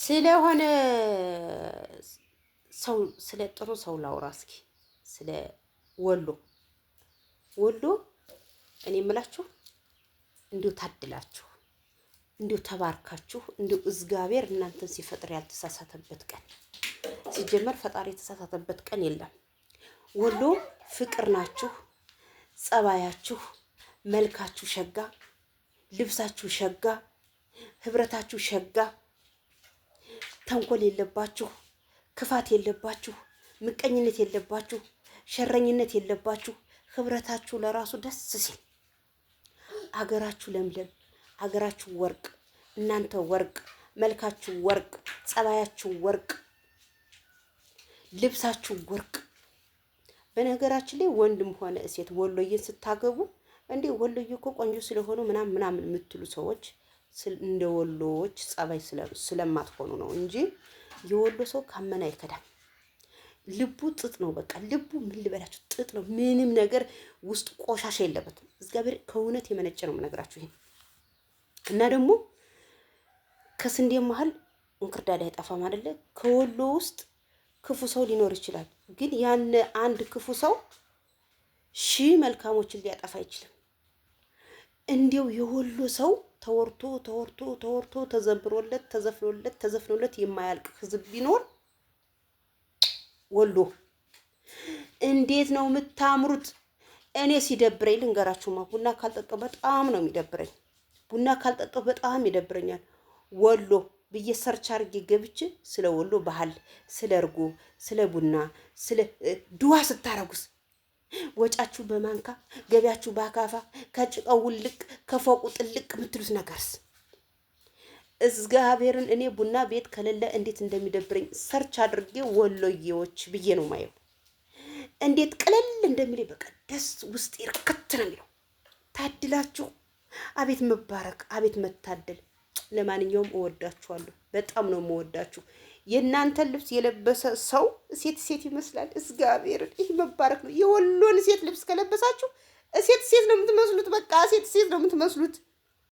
ስለሆነ ሰው ስለ ጥሩ ሰው ላውራ እስኪ ስለ ወሎ ወሎ እኔ የምላችሁ እንዲሁ ታድላችሁ እንዲሁ ተባርካችሁ እንዲሁ እግዚአብሔር እናንተን ሲፈጥር ያልተሳሳተበት ቀን ሲጀመር ፈጣሪ የተሳሳተበት ቀን የለም። ወሎ ፍቅር ናችሁ፣ ጸባያችሁ፣ መልካችሁ ሸጋ፣ ልብሳችሁ ሸጋ፣ ህብረታችሁ ሸጋ፣ ተንኮል የለባችሁ፣ ክፋት የለባችሁ፣ ምቀኝነት የለባችሁ፣ ሸረኝነት የለባችሁ። ህብረታችሁ ለራሱ ደስ ሲል አገራችሁ ለምለም፣ አገራችሁ ወርቅ፣ እናንተ ወርቅ፣ መልካችሁ ወርቅ፣ ጸባያችሁ ወርቅ፣ ልብሳችሁ ወርቅ። በነገራችን ላይ ወንድም ሆነ ሴት ወሎዬን ስታገቡ እንዴ ወሎዬ እኮ ቆንጆ ስለሆኑ ምናምን የምትሉ ሰዎች እንደ ወሎዎች ጸባይ ስለማትሆኑ ነው እንጂ የወሎ ሰው ካመነ አይከዳም። ልቡ ጥጥ ነው። በቃ ልቡ ምን ልበላችሁ ጥጥ ነው። ምንም ነገር ውስጥ ቆሻሻ የለበትም። እግዚአብሔር ከእውነት የመነጨ ነው የምነግራችሁ ይሄ። እና ደግሞ ከስንዴ መሀል እንክርዳድ አይጠፋም አይደለ? ከወሎ ውስጥ ክፉ ሰው ሊኖር ይችላል፣ ግን ያን አንድ ክፉ ሰው ሺህ መልካሞችን ሊያጠፋ አይችልም። እንዲው የወሎ ሰው ተወርቶ ተወርቶ ተወርቶ ተዘምሮለት ተዘፍኖለት ተዘፍኖለት የማያልቅ ህዝብ ቢኖር ወሎ። እንዴት ነው የምታምሩት! እኔ ሲደብረኝ ልንገራችሁማ፣ ቡና ካልጠጣሁ በጣም ነው የሚደብረኝ። ቡና ካልጠጣሁ በጣም ይደብረኛል። ወሎ ብዬ ሰርች አድርጌ ገብቼ ስለ ወሎ ባህል፣ ስለ እርጎ፣ ስለ ቡና፣ ስለ ድዋ ስታረጉስ ወጫችሁ በማንካ ገቢያችሁ በአካፋ ከጭቃው ውልቅ ከፎቁ ጥልቅ የምትሉት ነገርስ እግዚአብሔርን እኔ ቡና ቤት ከሌለ እንዴት እንደሚደብረኝ ሰርች አድርጌ ወሎዬዎች ብዬ ነው ማየው። እንዴት ቀለል እንደሚለኝ በቃ ደስ ውስጥ ይርክት ነው የሚለው። ታድላችሁ! አቤት መባረክ፣ አቤት መታደል። ለማንኛውም እወዳችኋለሁ፣ በጣም ነው የምወዳችሁ። የእናንተን ልብስ የለበሰ ሰው ሴት ይመስላል። እግዚአብሔርን ይህ መባረክ ነው። የወሎን ሴት ልብስ ከለበሳችሁ ሴት ነው የምትመስሉት። በቃ ሴት ነው የምትመስሉት።